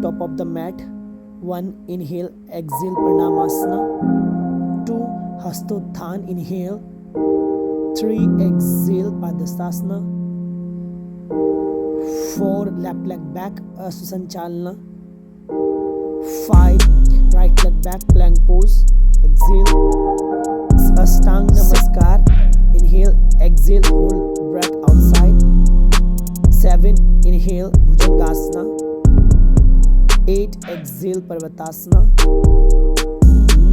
top of the mat. 1. Inhale, exhale, Pranamasana. 2. Hastothan, inhale. 3. Exhale, Padhastasana. 4. Left leg back, Susanchalana. 5. Right leg back, plank pose. Exhale. Ashtang Namaskar. Inhale, exhale, hold breath outside. 7. Inhale, Bhujangasana. 8. Exhale, Parvatasana.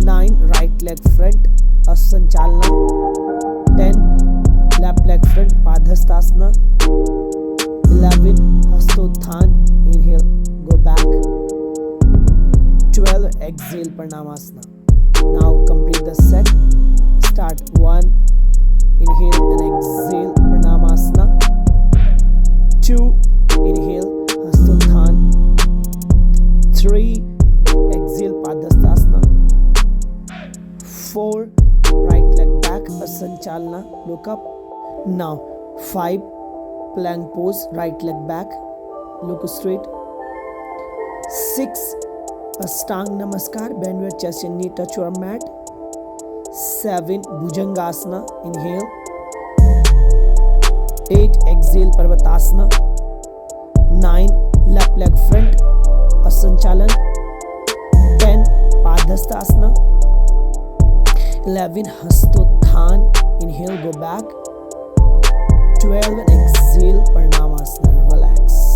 9. Right leg front, Sanchalana. 10. Left leg front, Padhastasana. 11. Hastothan, inhale, go back. 12. Exhale, Pranamasana. Now complete the set. Start 1. Inhale and exhale, Pranamasana. 2. Inhale, Hastothan. 3. Exhale, Padhastasana. 4. Right leg back, Sanchalana. Look up. Now 5. Plank pose, right leg back. Look straight. 6. Ashtang Namaskar. Bend your chest and knee touch your mat. 7. Bhujangasana. Inhale. 8. Exhale, Parvatasana. 9. Left leg front, Asanchalan. 10. Padhastasana. 11. Hastothan. Inhale, go back. 12. Exhale, Pranamasana. Relax.